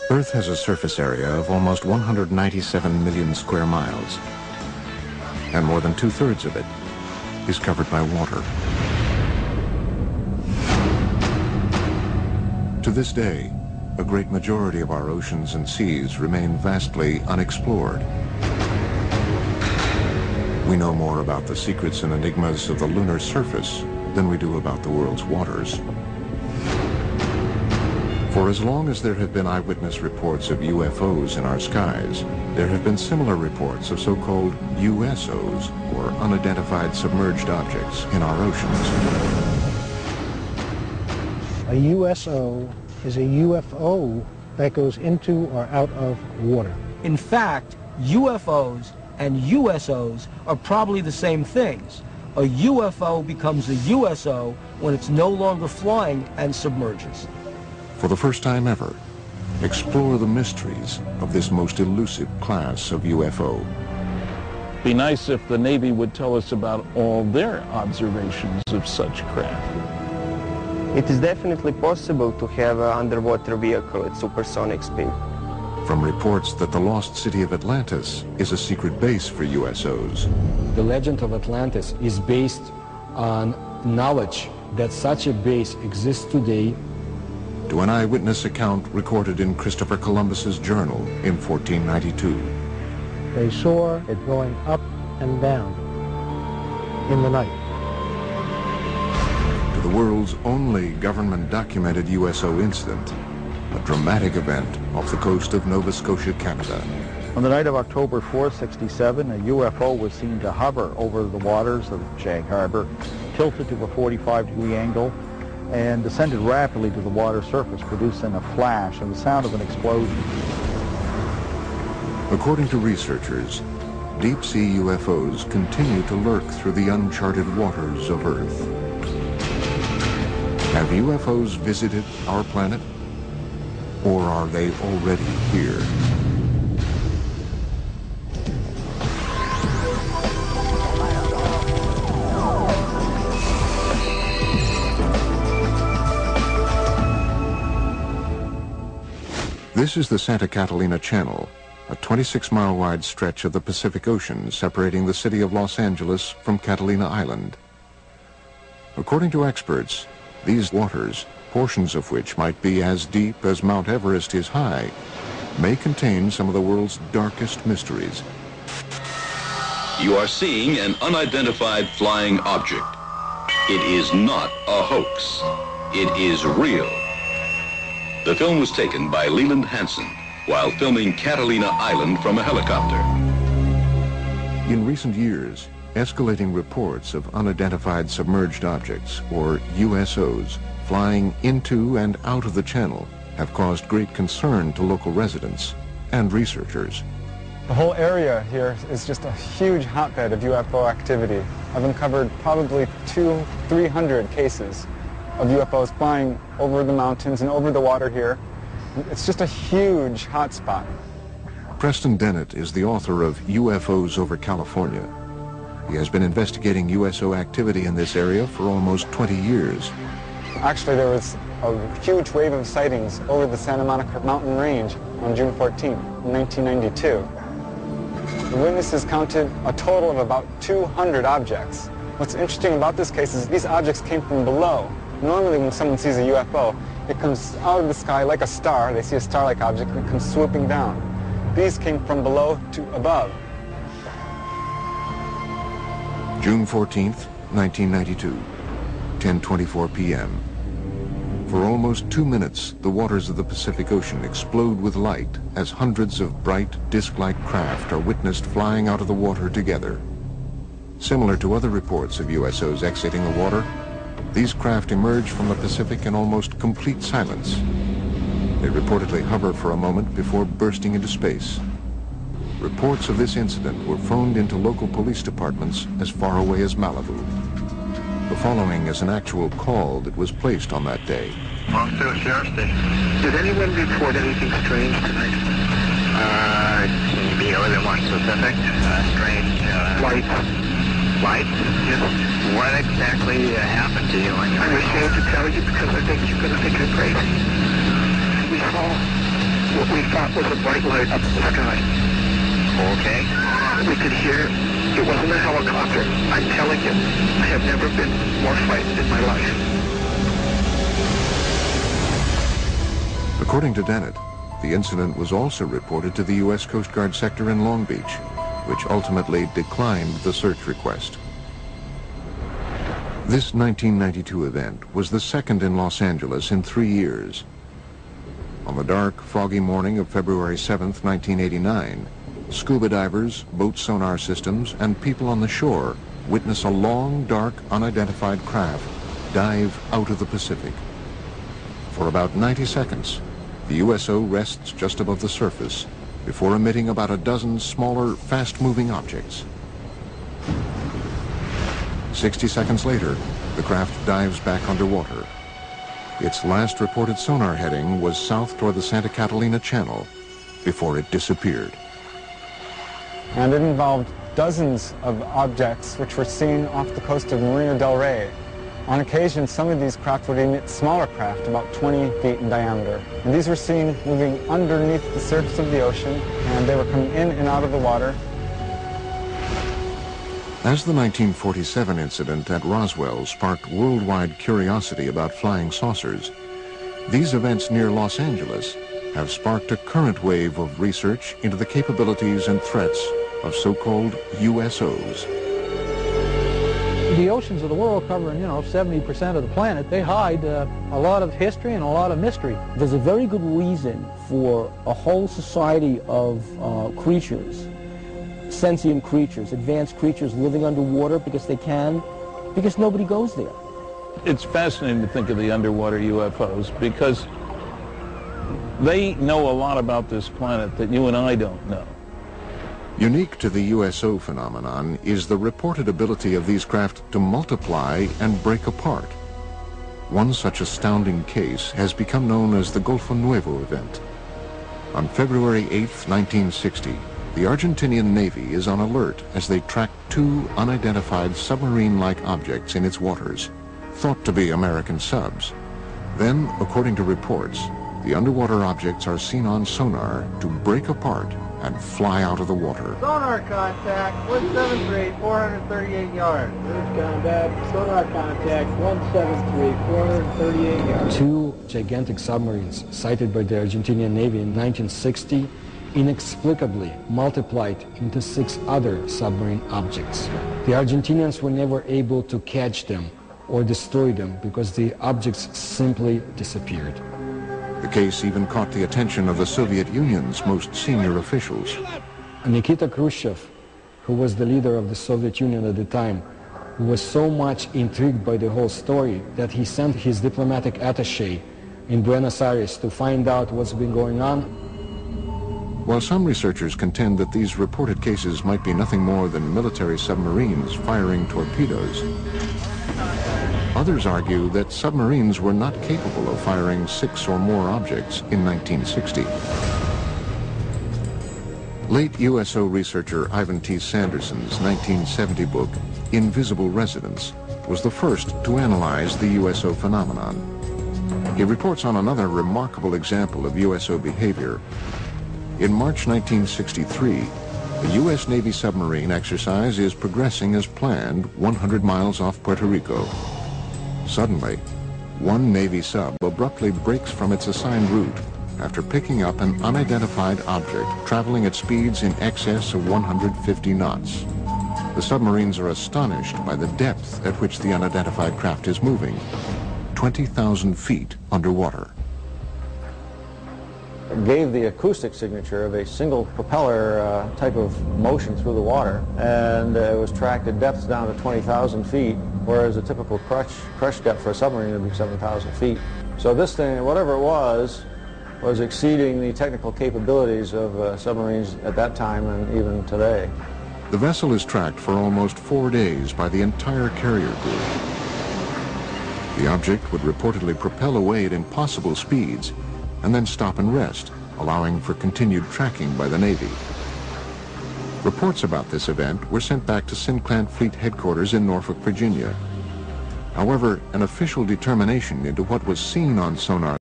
Earth has a surface area of almost 197 million square miles, and more than two-thirds of it is covered by water. To this day, a great majority of our oceans and seas remain vastly unexplored. We know more about the secrets and enigmas of the lunar surface than we do about the world's waters. For as long as there have been eyewitness reports of UFOs in our skies, there have been similar reports of so-called USOs, or unidentified submerged objects, in our oceans. A USO is a UFO that goes into or out of water. In fact, UFOs and USOs are probably the same things. A UFO becomes a USO when it's no longer flying and submerges. For the first time ever, explore the mysteries of this most elusive class of UFO. Be nice if the Navy would tell us about all their observations of such craft. It is definitely possible to have an underwater vehicle at supersonic speed. From reports that the lost city of Atlantis is a secret base for USOs. The legend of Atlantis is based on knowledge that such a base exists today. To an eyewitness account recorded in Christopher Columbus's journal in 1492. They saw it going up and down in the night. To the world's only government-documented USO incident, a dramatic event off the coast of Nova Scotia, Canada. On the night of October 4, 1967, a UFO was seen to hover over the waters of Shank Harbor, tilted to a 45-degree angle, and descended rapidly to the water surface, producing a flash and the sound of an explosion. According to researchers, deep-sea UFOs continue to lurk through the uncharted waters of Earth. Have UFOs visited our planet? Or are they already here? This is the Santa Catalina Channel, a 26-mile-wide stretch of the Pacific Ocean separating the city of Los Angeles from Catalina Island. According to experts, these waters, portions of which might be as deep as Mount Everest is high, may contain some of the world's darkest mysteries. You are seeing an unidentified flying object. It is not a hoax. It is real. The film was taken by Leland Hansen while filming Catalina Island from a helicopter. In recent years, escalating reports of unidentified submerged objects, or USOs, flying into and out of the channel have caused great concern to local residents and researchers. The whole area here is just a huge hotbed of UFO activity. I've uncovered probably 200-300 cases of UFOs flying over the mountains and over the water here. It's just a huge hotspot. Preston Dennett is the author of UFOs over California. He has been investigating USO activity in this area for almost 20 years. Actually, there was a huge wave of sightings over the Santa Monica mountain range on June 14, 1992. The witnesses counted a total of about 200 objects. What's interesting about this case is these objects came from below. Normally when someone sees a UFO, it comes out of the sky like a star. They see a star-like object and it comes swooping down. These came from below to above. June 14th, 1992, 10:24 p.m. For almost 2 minutes, the waters of the Pacific Ocean explode with light as hundreds of bright, disc-like craft are witnessed flying out of the water together. Similar to other reports of USOs exiting the water, these craft emerge from the Pacific in almost complete silence. They reportedly hover for a moment before bursting into space. Reports of this incident were phoned into local police departments as far away as Malibu. The following is an actual call that was placed on that day. Officer, Sheriff Station. Did anyone report anything strange tonight? Can you be more than one specific? Strange. Lights. Lights? Just what exactly happened to you? I'm ashamed to tell you because I think you're going to think I'm crazy. We saw what we thought was a bright light up in the sky. Okay. We could hear, it wasn't a helicopter. I'm telling you, I have never been more frightened in my life. According to Dennett, the incident was also reported to the U.S. Coast Guard sector in Long Beach, which ultimately declined the search request. This 1992 event was the second in Los Angeles in 3 years. On the dark, foggy morning of February 7th, 1989, scuba divers, boat sonar systems, and people on the shore witness a long, dark, unidentified craft dive out of the Pacific. For about 90 seconds, the USO rests just above the surface before emitting about a dozen smaller, fast-moving objects. 60 seconds later, the craft dives back underwater. Its last reported sonar heading was south toward the Santa Catalina Channel before it disappeared. And it involved dozens of objects which were seen off the coast of Marina del Rey. On occasion, some of these craft would emit smaller craft, about 20 feet in diameter. And these were seen moving underneath the surface of the ocean, and they were coming in and out of the water. As the 1947 incident at Roswell sparked worldwide curiosity about flying saucers, these events near Los Angeles have sparked a current wave of research into the capabilities and threats of so-called USOs. The oceans of the world covering, 70% of the planet, they hide a lot of history and a lot of mystery. There's a very good reason for a whole society of creatures, sentient creatures, advanced creatures living underwater because nobody goes there. It's fascinating to think of the underwater UFOs because they know a lot about this planet that you and I don't know. Unique to the USO phenomenon is the reported ability of these craft to multiply and break apart. One such astounding case has become known as the Golfo Nuevo event. On February 8, 1960, the Argentinian Navy is on alert as they track two unidentified submarine-like objects in its waters, thought to be American subs. Then, according to reports, the underwater objects are seen on sonar to break apart and fly out of the water. Sonar contact, 173, 438 yards. There's contact, sonar contact, 173, 438 yards. Two gigantic submarines sighted by the Argentinian Navy in 1960 inexplicably multiplied into 6 other submarine objects. The Argentinians were never able to catch them or destroy them because the objects simply disappeared. The case even caught the attention of the Soviet Union's most senior officials. Nikita Khrushchev, who was the leader of the Soviet Union at the time, was so much intrigued by the whole story that he sent his diplomatic attaché in Buenos Aires to find out what's been going on. While some researchers contend that these reported cases might be nothing more than military submarines firing torpedoes, others argue that submarines were not capable of firing 6 or more objects in 1960. Late USO researcher Ivan T. Sanderson's 1970 book, Invisible Residents, was the first to analyze the USO phenomenon. He reports on another remarkable example of USO behavior. In March 1963, a U.S. Navy submarine exercise is progressing as planned 100 miles off Puerto Rico. Suddenly, one Navy sub abruptly breaks from its assigned route after picking up an unidentified object traveling at speeds in excess of 150 knots. The submarines are astonished by the depth at which the unidentified craft is moving, 20,000 feet underwater. It gave the acoustic signature of a single propeller type of motion through the water, and it was tracked at depths down to 20,000 feet, whereas a typical crush depth for a submarine would be 7,000 feet. So this thing, whatever it was exceeding the technical capabilities of submarines at that time and even today. The vessel is tracked for almost 4 days by the entire carrier group. The object would reportedly propel away at impossible speeds and then stop and rest, allowing for continued tracking by the Navy. Reports about this event were sent back to Synclant Fleet Headquarters in Norfolk, Virginia. However, an official determination into what was seen on sonar